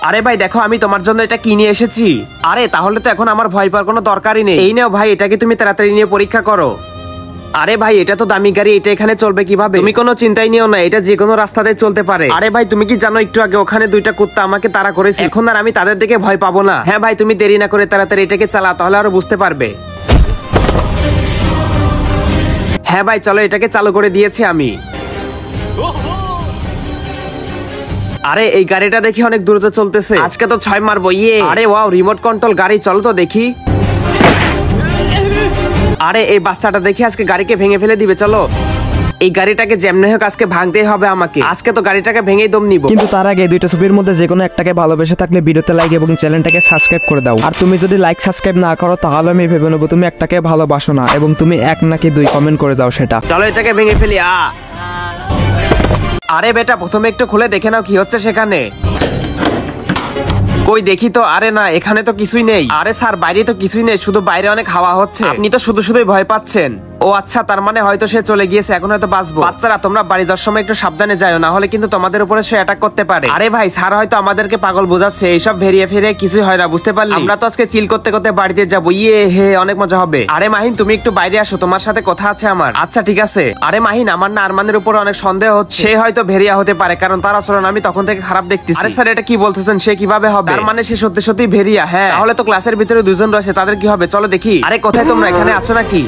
আরে ভাই দেখো আমি তোমার জন্য এটা কিনে এসেছি। আরে তাহলে তো এখন আমার ভয় পাওয়ার কোনো দরকারই নেই। এই নাও ভাই, এটাকে তুমি তাড়াতাড়ি নিয়ে পরীক্ষা করো। আরে ভাই এটা তো দামি গাড়ি, এটা এখানে চলবে কিভাবে? তুমি কোনো চিন্তাই নিও না, এটা যে কোনো রাস্তাতে চলতে পারে। আরে ভাই তুমি কি জানো একটু আগে ওখানে দুইটা কুত্তা আমাকে তাড়া করেছে, এখন আর আমি তাদের দিকে ভয় পাবো না। হ্যাঁ ভাই তুমি দেরি না করে তাড়াতাড়ি এটাকে চালা, তাহলে আরো বুঝতে পারবে। হ্যাঁ ভাই চলো, এটাকে চালু করে দিয়েছি আমি। আরে এই গাড়িটা দেখি অনেক দ্রুত চলতেছে, আজকে তো 6 মারবো। ইয়ে আরে ওয়াও, রিমোট কন্ট্রোল গাড়ি, চলো তো দেখি। আরে এই বাচ্চাটা দেখি আজকে গাড়িকে ভেঙে ফেলে দিবে, চলো। এই গাড়িটাকে যেমনি হোক আজকে ভাঙতেই হবে আমাকে, আজকে তো গাড়িটাকে ভেঙেই দম নিব। কিন্তু তার আগে দুইটা ছবির মধ্যে যে কোনো একটাকে ভালোবেসে থাকলে ভিডিওতে লাইক এবং চ্যানেলটাকে সাবস্ক্রাইব করে দাও। আর তুমি যদি লাইক সাবস্ক্রাইব না করো তাহলে আমি ভেবে নেবো তুমি একটাকে ভালোবাসো না, এবং তুমি 1 নাকি 2 কমেন্ট করে দাও সেটা। চলো এটাকে ভেঙে ফেলি। আরে বেটা প্রথমে একটু খুলে দেখে নাও কি হচ্ছে সেখানে। কই দেখি তো। আরে না, এখানে তো কিছুই নেই। আরে স্যার বাইরে তো কিছুই নেই, শুধু বাইরে অনেক হাওয়া হচ্ছে। আপনি তো শুধুই ভয় পাচ্ছেন। ও আচ্ছা, তার মানে হয়তো সে চলে গিয়েছে, এখন হয়তো বাঁচবো। বাচ্চারা তোমরা বাড়ি যাওয়ার সময় একটু সাবধানে যাও, না হলে কিন্তু তোমাদের উপরে সে অ্যাটাক করতে পারে। আরে ভাই স্যার হয়তো আমাদেরকে পাগল বোঝাচ্ছে, এইসব ভেরিয়ে ফিরে কিছুই হয় না, বুঝতে পারলি? আমরা তো আজকে চিল করতে করতে বাড়িতে যাবো। ইয়ে হে, অনেক মজা হবে। আরে মাহিন তুমি একটু বাইরে আসো, তোমার সাথে কথা আছে আমার। আচ্ছা ঠিক আছে। আরে মাহিন আমার না আরমানের উপর অনেক সন্দেহ হচ্ছে, সে হয়তো ভেরিয়া হতে পারে, কারণ তার আচরণ আমি তখন থেকে খারাপ দেখতেছি। আরে স্যার এটা কি বলতেছেন, সে কিভাবে হবে? তার মানে সে সত্যি সত্যি ভেরিয়া? হ্যাঁ, তাহলে তো ক্লাসের ভিতরে 2 জন রয়েছে, তাদের কি হবে চলো দেখি। আরে কোথায় তোমরা, এখানে আছো নাকি?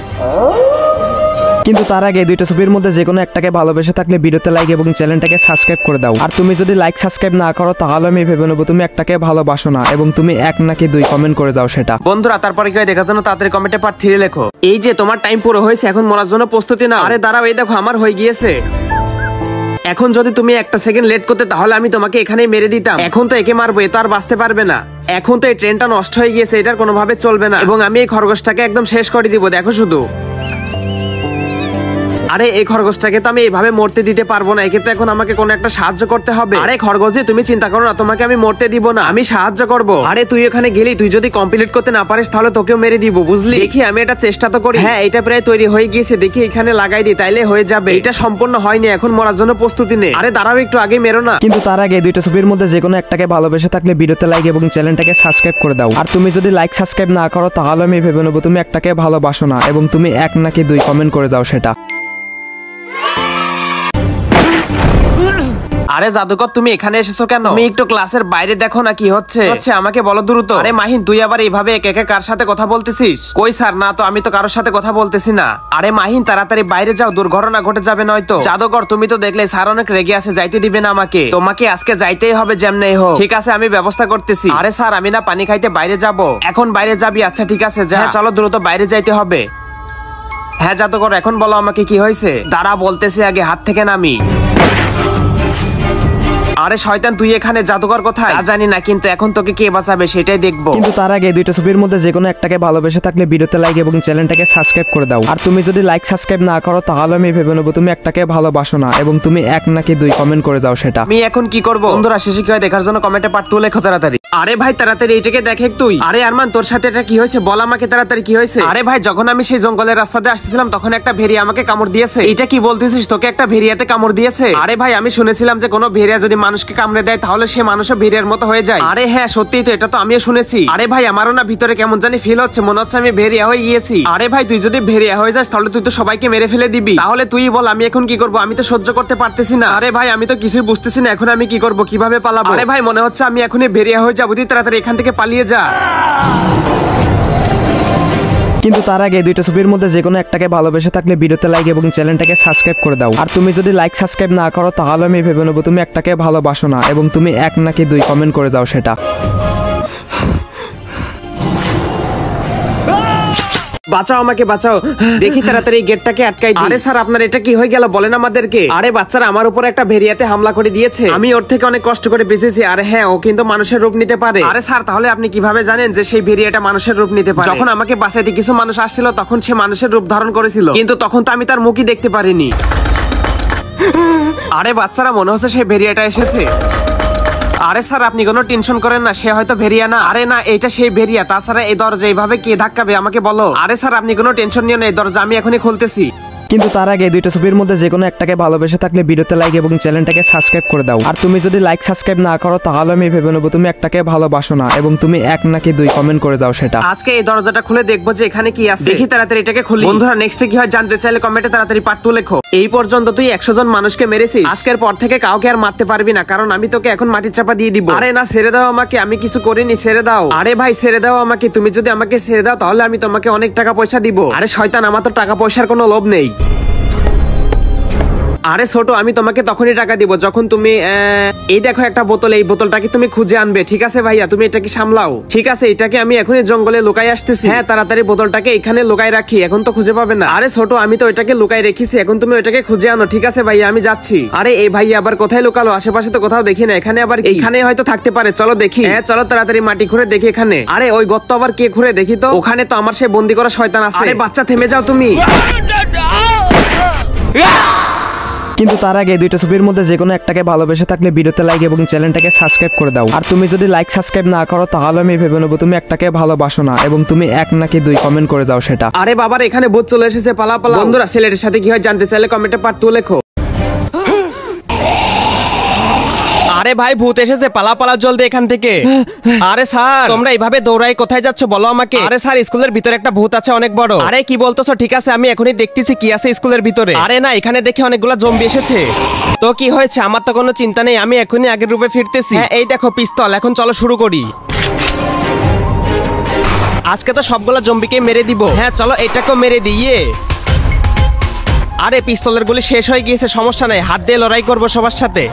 কিন্তু তার আগে দুইটা ছবির মধ্যে যে কোনো একটাকে ভালোবেসে থাকলে ভিডিওতে লাইক এবং চ্যানেলটাকে সাবস্ক্রাইব করে দাও। আর তুমি যদি লাইক সাবস্ক্রাইব না করো তাহলে আমি ভেবে নেবো তুমি একটাকে ভালোবাসো না, এবং তুমি 1 নাকি 2 কমেন্ট করে দাও সেটা। বন্ধুরা তারপরে কি হয় দেখার জন্য তাড়াতাড়ি কমেন্টে পার্ট 3 লেখো। এই যে তোমার টাইম পুরো হয়েছে, এখন মরার জন্য প্রস্তুতি নাও। আরে দাঁড়াও, এই দেখো আমার হয়ে গিয়েছে। এখন যদি তুমি 1 সেকেন্ড লেট করতে তাহলে আমি তোমাকে এখানেই মেরে দিতাম। এখন তো একে মারবো, এ তো আর বাঁচতে পারবে না। এখন তো এই ট্রেনটা নষ্ট হয়ে গিয়েছে, এটার কোনোভাবে চলবে না, এবং আমি এই খরগোশটাকে একদম শেষ করে দিব, দেখো শুধু। আরে এই খরগোশটাকে তো আমি এইভাবে মরতে দিতে পারবো না, একে তো এখন আমাকে কোনো একটা সাহায্য করতে হবে। আরে খরগোশ যে তুমি চিন্তা করো না, তোমাকে আমি মরতে দিব না, আমি সাহায্য করব। আরে তুই ওখানে গেলি, তুই যদি কমপ্লিট করতে না পারিস তাহলে তোকেও মেরে দিব, বুঝলি? দেখি আমি এটা চেষ্টা তো করি। হ্যাঁ এটা প্রায় তৈরি হয়ে গিয়েছে, দেখি এখানে লাগাই দিই, তাইলে হয়ে যাবে। এটা সম্পূর্ণ হয়নি, এখন মরার জন্য প্রস্তুতি নে। আরে দাঁড়াও একটু, আগে মেরো না। কিন্তু তার আগে দুইটা ছবির মধ্যে যে কোনো একটাকে ভালোবেসে থাকলে ভিডিওতে লাইক এবং চ্যানেলটাকে সাবস্ক্রাইব করে দাও। আর তুমি যদি লাইক সাবস্ক্রাইব না করো তাহলে আমি ভেবে নেবো তুমি একটাকে ভালোবাসো না, এবং তুমি 1 নাকি 2 কমেন্ট করে দাও সেটা। আরে জাদুকর তুমি এখানে এসেছো কেন? তুমি একটু ক্লাসের বাইরে দেখো না কি হচ্ছে আমাকে বলো দ্রুত। আরে মাহিন তুই আবার এইভাবে একে একে কার সাথে কথা বলতেছিস? কই স্যার, না তো, আমি তো কারোর সাথে কথা বলতেছি না। আরে মাহিন তাড়াতাড়ি বাইরে যাও, দুর্ঘটনা ঘটে যাবে নয়তো। জাদুকর তুমি তো দেখলে স্যার অনেক রেগে আছে, যাইতে দিবে না আমাকে। তোমাকে আজকে যাইতেই হবে যেমনি হোক। ঠিক আছে আমি ব্যবস্থা করতেছি। আরে স্যার আমি না পানি খাইতে বাইরে যাব। এখন বাইরে যাবি? আচ্ছা ঠিক আছে যা। চলো দ্রুত বাইরে যাইতে হবে। হ্যাঁ জাদুকর এখন বলো আমাকে কি হয়েছে। দাঁড়া বলতেছি, আগে হাত থেকে নামি। আরে শয়তান তুই এখানে, জাদুকর কোথায়? জানি না, কিন্তু এখন তোকে কে বাঁচাবে সেটাই দেখবো। কিন্তু তার আগে দুইটা ছবির মধ্যে যে কোনো একটাকে ভালোবেসে থাকলে ভিডিওতে লাইক এবং চ্যানেলটাকে সাবস্ক্রাইব করে দাও। আর তুমি যদি লাইক সাবস্ক্রাইব না করো তাহলে আমি ভেবে নেবো তুমি একটাকে ভালোবাসো না, এবং তুমি 1 নাকি 2 কমেন্ট করে দাও সেটা। আমি এখন কি করবো? বন্ধুরা শেষে কি হয় দেখার জন্য কমেন্টে পার্ট 2 লেখো তাড়াতাড়ি। আরে ভাই তাড়াতাড়ি এটাকে দেখে তুই। আরে আরমান তোর সাথে এটা কি হয়েছে বল আমাকে তাড়াতাড়ি, কি হয়েছে? আরে ভাই যখন আমি সেই জঙ্গলের রাস্তাতে আসতেছিলাম তখন একটা ভেড়িয়া আমাকে কামড় দিয়েছে। এটা কি বলতেছিস, তোকে একটা ভেড়িয়াতে কামড় দিয়েছে? আরে ভাই আমি শুনেছিলাম যে কোনো ভেড়িয়া যদি মানুষকে কামড়ে দেয় তাহলে সে মানুষও ভেড়িয়ার মতো হয়ে যায়। আরে হ্যাঁ সত্যিই তো, এটা তো আমিও শুনেছি। আরে ভাই আমারও না ভিতরে কেমন জানি ফিল হচ্ছে, মনে হচ্ছে আমি ভেড়িয়া হয়ে গিয়েছি। আরে ভাই তুই যদি ভেড়িয়া হয়ে যাস তাহলে তুই তো সবাইকে মেরে ফেলে দিবি, তাহলে তুই বল আমি এখন কি করবো? আমি তো সহ্য করতে পারতেছি না। আরে ভাই আমি তো কিছুই বুঝতেছি না এখন আমি কি করবো, কিভাবে পালাবো? আরে ভাই মনে হচ্ছে আমি এখনই ভেড়িয়া হয়ে যাবো, তুই তাড়াতাড়ি এখান থেকে পালিয়ে যা। কিন্তু তার আগে দুইটা ছবির মধ্যে যে কোনো একটাকে ভালোবেসে থাকলে ভিডিওতে লাইক এবং চ্যানেলটাকে সাবস্ক্রাইব করে দাও। আর তুমি যদি লাইক সাবস্ক্রাইব না করো তাহলে আমি ভেবে নেবো তুমি একটাকে ভালোবাসো না, এবং তুমি 1 নাকি 2 কমেন্ট করে দাও সেটা। বাঁচাও আমাকে বাঁচাও, দেখি তাড়াতাড়ি গেটটাকে আটকাই দিই। আরে স্যার আপনার এটা কি হয়ে গেল বলেন আমাদেরকে। আরে বাচ্চারা আমার উপর একটা ভেড়িয়াতে হামলা করে দিয়েছে, আমি ওর থেকে অনেক কষ্ট করে বেঁচেছি। আরে হ্যাঁ ও কিন্তু মানুষের রূপ নিতে পারে। আরে স্যার তাহলে আপনি কিভাবে জানেন যে সেই ভেড়িয়াটা মানুষের রূপ নিতে পারে? যখন আমাকে বাঁচাইতে কিছু মানুষ আসছিল তখন সে মানুষের রূপ ধারণ করেছিল, কিন্তু তখন তো আমি তার মুখই দেখতে পারিনি। আরে বাচ্চারা মনে হচ্ছে সেই ভেড়িয়াটা এসেছে। আরে স্যার আপনি কোনো টেনশন করেন না, সে হয়তো ভেরিয়া না। আরে না এটা সেই ভেরিয়া, তাছাড়া এই দরজা এইভাবে কে ধাক্কাবে আমাকে বলো। আরে স্যার আপনি কোনো টেনশন নিও না, এই দরজা আমি এখনই খুলতেছি। কিন্তু তার আগে দুইটা ছবির মধ্যে যে কোনো একটাকে ভালোবেসে থাকলে ভিডিওতে লাইক এবং চ্যানেলটাকে সাবস্ক্রাইব করে দাও। আর তুমি যদি লাইক সাবস্ক্রাইব না করো তাহলে আমি ভেবে নেবো তুমি একটাকে ভালোবাসো না এবং তুমি এক নাকি দুই কমেন্ট করে দাও সেটা। আজকে এই দরজাটা খুলে দেখবো যে এখানে কি আছে, দেখি তাড়াতাড়ি এটাকে খুলি। বন্ধুরা নেক্সট কি হয় জানতে চাইলে কমেন্টে তাড়াতাড়ি পার্ট 2 লেখো। এই পর্যন্ত তুই 100 জন মানুষকে মেরেছিস, আজকের পর থেকে কাউকে আর মারতে পারবি না, কারণ আমি তোকে এখন মাটির চাপা দিয়ে দিব। আরে না, ছেড়ে দাও আমাকে, আমি কিছু করিনি, ছেড়ে দাও। আরে ভাই ছেড়ে দাও আমাকে, তুমি যদি আমাকে ছেড়ে দাও তাহলে আমি তোমাকে অনেক টাকা পয়সা দিব। আরে শয়তান, আমার তো টাকা পয়সার কোনো লোভ নেই। আরে ছোট, আমি তোমাকে তখনই টাকা দিব যখন তুমি এই দেখো একটা বোতল, এই বোতলটাকে তুমি খুঁজে আনবে, ঠিক আছে ভাইয়া? তুমি এটাকে সামলাও, ঠিক আছে? এটাকে আমি এখনই জঙ্গলে লুকাই আসতেছি। হ্যাঁ তাড়াতাড়ি বোতলটাকে এখানে লুকাই রাখি, এখন তো খুঁজে পাবে না। আরে ছোট, আমি তো ওইটাকে লুকাই রেখেছি, এখন তুমি ওইটাকে খুঁজে আনো, ঠিক আছে ভাইয়া? আমি যাচ্ছি। আরে এই ভাইয়া আবার কোথায় লুকালো? আশেপাশে তো কোথাও দেখি না, এখানে আবার এইখানে হয়তো থাকতে পারে, চলো দেখি। হ্যাঁ চলো তাড়াতাড়ি মাটি খুঁড়ে দেখি এখানে। আরে ওই গর্ত আবার কে খুঁড়ে দেখি তো? ওখানে তো আমার সে বন্দি করা শয়তান আছে। আরে বাচ্চা থেমে যাও তুমি। কিন্তু তার আগে দুইটা ছবির মধ্যে যে কোনো একটাকে ভালোবেসে থাকলে ভিডিওতে লাইক এবং চ্যানেলটাকে সাবস্ক্রাইব করে দাও। আর তুমি যদি লাইক সাবস্ক্রাইব না করো তাহলে আমি ভেবে নেবো তুমি একটাকে ভালোবাসো না এবং তুমি এক নাকি দুই কমেন্ট করে দাও সেটা। আরে বাবার এখানে ভূত চলে এসেছে, পালা পালা। বন্ধুরা ছেলেটার সাথে কি হয় জানতে চাইলে কমেন্টে পার্ট 2 লেখো। আরে ভাই ভূত এসেছে, পালা পালা জলদি এখান থেকে। আরে স্যার তোমরা এইভাবে দৌড়াই কোথায় যাচ্ছ বলো আমাকে? আরে স্যার স্কুলের ভিতরে একটা ভূত আছে অনেক বড়। আরে কি বলতেছো? ঠিক আছে আমি এখনই দেখতেছি কি আছে স্কুলের ভিতরে। আরে না, এখানে দেখে অনেকগুলা জম্বি এসেছে। তো কি হয়েছে? আমার তো কোনো চিন্তা নেই, আমি এখনই আগের রূপে ফিরতেছি। হ্যাঁ এই দেখো পিস্তল, এখন চলো শুরু করি। আজকে তো সবগুলা জম্বিকে মেরে দিব। হ্যাঁ চলো এটাকেও মেরে দিয়ে। আরে পিস্তলের গুলি শেষ হয়ে গিয়েছে, সমস্যা নাই, হাত দিয়ে লড়াই করবো সবার সাথে।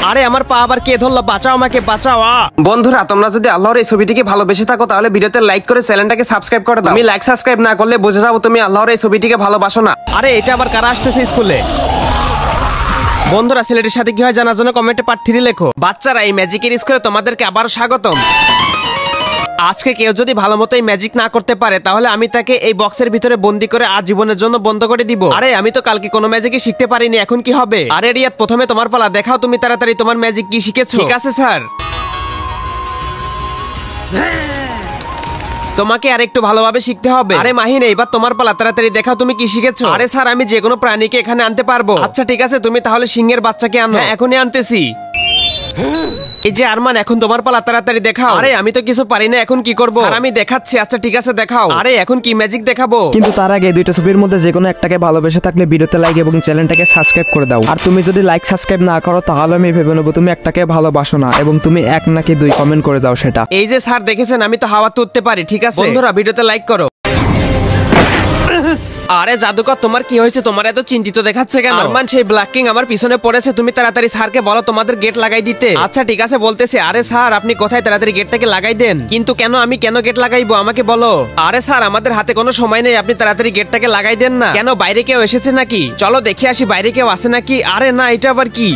আরে আমার পা আবার কে ধরলো? বাঁচাও আমাকে, বাঁচাও। বন্ধুরা তোমরা যদি আল্লাহর এই ছবিটিকে ভালোবেসে থাকো তাহলে ভিডিওতে লাইক করে চ্যানেলটাকে সাবস্ক্রাইব করে দাও। তুমি লাইক সাবস্ক্রাইব না করলে বুঝে যাবো তুমি আল্লাহর এই ছবিটিকে ভালোবাসো না। আরে এটা আবার কারা আসতেছে স্কুলে? বন্ধুরা ছেলেটির সাথে কি হয় জানার জন্য কমেন্টে পার্ট 3 লেখো। বাচ্চারা এই ম্যাজিকের স্কুলে তোমাদেরকে আবার স্বাগতম। আজকে কেউ যদি ভালো মতো এই ম্যাজিক না করতে পারে তাহলে আমি তাকে এই বক্সের ভিতরে বন্দি করে আজীবনের জন্য বন্ধ করে দিব। আরে আমি তো কালকে কোনো ম্যাজিকই শিখতে পারিনি, এখন কি হবে? আরে রিয়াদ প্রথমে তোমার পালা, দেখাও তুমি তাড়াতাড়ি তোমার ম্যাজিক কি শিখেছো। ঠিক আছে স্যার, তোমাকে আর একটু ভালোভাবে শিখতে হবে। আরে মাহিন এবার তোমার পালা, তাড়াতাড়ি দেখাও তুমি কি শিখেছো। আরে স্যার আমি যে কোনো প্রাণীকে এখানে আনতে পারবো। আচ্ছা ঠিক আছে, তুমি তাহলে সিংহের বাচ্চাকে আনো। হ্যাঁ এখনই আনতেছি। এই যে আরমান এখন তোমার পালা, তাড়াতাড়ি দেখাও। আরে আমি তো কিছু পারি না, এখন কি করব? স্যার আমি দেখাচ্ছি। আচ্ছা ঠিক আছে দেখাও। আরে এখন কি ম্যাজিক দেখাবো? কিন্তু তার আগে দুইটা ছবির মধ্যে যে কোনো একটাকে ভালোবেসে থাকলে ভিডিওতে লাইক এবং চ্যানেলটাকে সাবস্ক্রাইব করে দাও। আর তুমি যদি লাইক সাবস্ক্রাইব না করো তাহলে আমি ভেবে নেবো তুমি একটাকে ভালোবাসো না এবং তুমি এক নাকি দুই কমেন্ট করে দাও সেটা। এই যে স্যার দেখেছেন আমি তো হাওয়াতে উঠতে পারি, ঠিক আছে? বন্ধুরা ভিডিওতে লাইক করো। আরে জাদুকর তোমার কি হয়েছে? তোমার এত চিন্তিত দেখাচ্ছে কেন? আরমান সেই ব্ল্যাক কিং আমার পিছনে পড়েছে, তুমি তাড়াতাড়ি স্যারকে বলো তোমাদের গেট লাগাই দিতে। আচ্ছা ঠিক আছে বলতেছি। আরে স্যার আপনি কোথায়? তাড়াতাড়ি গেটটাকে লাগাই দেন। কিন্তু কেন? আমি কেন গেট লাগাইবো আমাকে বলো। আরে স্যার আমাদের হাতে কোনো সময় নেই, আপনি তাড়াতাড়ি গেটটাকে লাগাই দেন না। কেন বাইরে কেউ এসেছে নাকি? চলো দেখে আসি বাইরে কেউ আছে নাকি। আরে না, এটা আবার কি?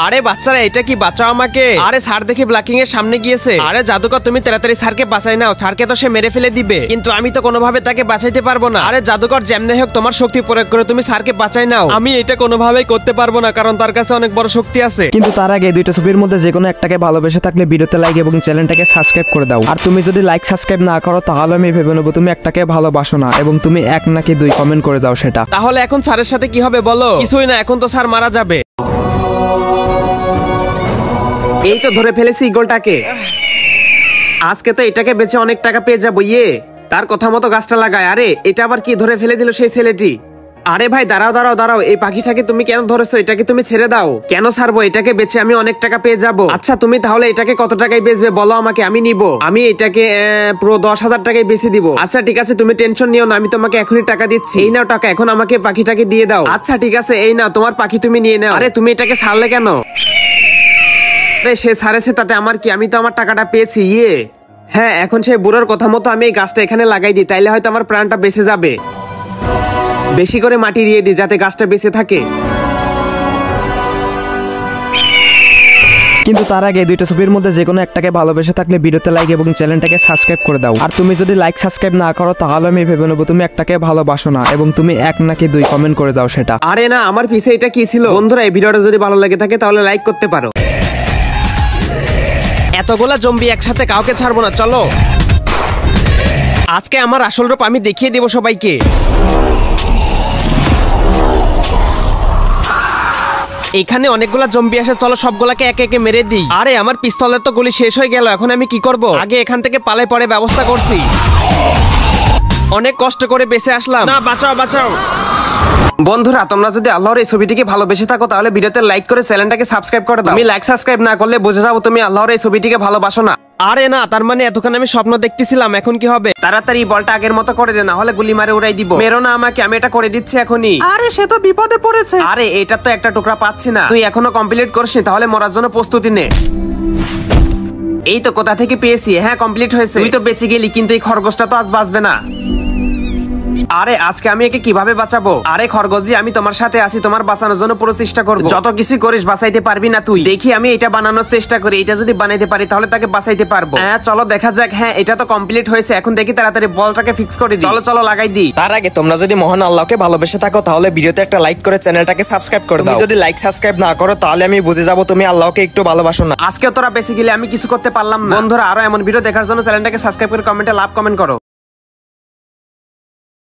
আরে বাচ্চারা এটা কি? বাঁচাও আমাকে। আরে স্যার দেখি ব্ল্যাকিং এর সামনে গিয়েছে। আরে জাদুকর তুমি তাড়াতাড়ি স্যারকে বাঁচাই নাও, স্যারকে তো সে মেরে ফেলে দিবে, কিন্তু আমি তো কোনোভাবে তাকে বাঁচাইতে পারবো না। আরে জাদুকর যেমনি হোক তোমার শক্তি প্রয়োগ করে তুমি স্যারকে বাঁচাই নাও। আমি এটা কোনোভাবেই করতে পারবো না, কারণ তার কাছে অনেক বড় শক্তি আছে। কিন্তু তার আগে দুইটা ছবির মধ্যে যে কোনো একটাকে ভালোবেসে থাকলে ভিডিওতে লাইক এবং চ্যানেলটাকে সাবস্ক্রাইব করে দাও। আর তুমি যদি লাইক সাবস্ক্রাইব না করো তাহলে আমি ভেবে নেবো তুমি একটাকে ভালোবাসো না এবং তুমি এক নাকি দুই কমেন্ট করে দাও সেটা। তাহলে এখন স্যারের সাথে কি হবে বলো? কিছুই না, এখন তো স্যার মারা যাবে। এই তো ধরে ফেলেছি ইগলটাকে। আজকে তো এটাকে বেচে অনেক টাকা পেয়ে যাবো। তার কথা মতো গাছটা লাগায়। আরে এটা আবার কি ধরে ফেলে দিল সেই ছেলেটি? আরে ভাই দাঁড়াও দাঁড়াও দাঁড়াও, এই পাখিটাকে তুমি কেন ধরেছো? এটাকে তুমি ছেড়ে দাও। কেন ছাড়বো? এটাকে বেচে আমি অনেক টাকা পেয়ে যাব। আচ্ছা তুমি তাহলে এটাকে কত টাকায় বেচবে বলো আমাকে, আমি নিব। আমি এটাকে পুরো 10,000 টাকায় বেচে দিব। আচ্ছা ঠিক আছে তুমি টেনশন নিও না, আমি তোমাকে এখনই টাকা দিচ্ছি। এই নাও টাকা, এখন আমাকে পাখিটাকে দিয়ে দাও। আচ্ছা ঠিক আছে এই নাও তোমার পাখি, তুমি নিয়ে নাও। আরে তুমি এটাকে ছাড়লে কেন? আরে সে ছাড়েছে তাতে আমার কি? আমি তো আমার টাকাটা পেয়েছি। হ্যাঁ এখন সেই বুড়োর কথা মতো আমি এই গাছটা এখানে লাগাই দিই, তাইলে হয়তো আমার প্রাণটা বেঁচে যাবে। বেশি করে মাটি দিয়ে দিই যাতে গাছটা বেঁচে থাকে। কিন্তু তার আগে দুইটা ছবির মধ্যে যে কোনো একটাকে ভালোবেসে থাকলে ভিডিওতে লাইক এবং চ্যানেলটাকে সাবস্ক্রাইব করে দাও। আর তুমি যদি লাইক সাবস্ক্রাইব না করো তাহলে আমি ভেবে নেবো তুমি একটাকে ভালোবাসো না এবং তুমি এক নাকি দুই কমেন্ট করে দাও সেটা। আরে না, আমার পিছে এটা কি ছিল? বন্ধুরা এই ভিডিওটা যদি ভালো লাগে থাকে তাহলে লাইক করতে পারো। এতগুলা জম্বি একসাথে কাউকে ছাড়বো না, চলো। আজকে আমার আসল রূপ আমি দেখিয়ে দেব সবাইকে। এখানে অনেকগুলা জম্বি আসে, চলো সবগুলাকে একে একে মেরে দিই। আরে আমার পিস্তলের তো গুলি শেষ হয়ে গেল, এখন আমি কি করব? আগে এখান থেকে পালাই পরে ব্যবস্থা করছি। অনেক কষ্ট করে বেঁচে আসলাম। না, বাঁচাও বাঁচাও। বন্ধুরা, তোমরা যদি আল্লাহর এই ছবিটিকে ভালোবেসে থাকো তাহলে ভিডিওতে লাইক করে চ্যানেলটাকে সাবস্ক্রাইব করে দাও। তুমি লাইক সাবস্ক্রাইব না করলে বুঝে যাবো তুমি আল্লাহর এই ছবিটিকে ভালোবাসো না। আরে না, তার মানে এতক্ষণ আমি স্বপ্ন দেখতেছিলাম, এখন কি হবে? তাড়াতাড়ি বলটা আগের মতো করে দে, না হলে গুলি মারে উড়াই দিব। মেরো না আমাকে, আমি এটা করে দিচ্ছি এখনই। আরে সে তো বিপদে পড়েছে। আরে এটা তো একটা টুকরা পাচ্ছি না। তুই এখনো কমপ্লিট করছিস, তাহলে মরার জন্য প্রস্তুতি নে। এই তো কোথা থেকে পেয়েছি। হ্যাঁ, কমপ্লিট হয়েছে। তুই তো বেঁচে গেলি, কিন্তু এই খরগোশটা তো আজ বাঁচবে না। আরে আজকে আমি একে কিভাবে বাঁচাবো? আরে খরগোশজি, আমি তোমার সাথে আছি, তোমার বাঁচানোর জন্য পুরো চেষ্টা করবো। যত কিছু করিস বাঁচাইতে পারবি না তুই। দেখি আমি এটা বানানোর চেষ্টা করি, এটা যদি বানাইতে পারি তাহলে তাকে বাঁচাইতে পারবো। হ্যাঁ চলো দেখা যাক। হ্যাঁ, এটা তো কমপ্লিট হয়েছে, এখন দেখি তাড়াতাড়ি বলটাকে ফিক্স করে দিই। চলো চলো লাগাই দিই। তার আগে তোমরা যদি মহান আল্লাহকে ভালোবেসে থাকো তাহলে ভিডিওতে একটা লাইক করে চ্যানেলটাকে সাবস্ক্রাইব করে দাও। যদি লাইক সাবস্ক্রাইব না করো তাহলে আমি বুঝে যাবো তুমি আল্লাহকে একটু ভালোবাসো না। আজকে তোরা বেঁচে গেলে আমি কিছু করতে পারলাম না। বন্ধুরা, আরো এমন ভিডিও দেখার জন্য চ্যানেলটাকে সাবস্ক্রাইব করে কমেন্টে লাভ কমেন্ট করো।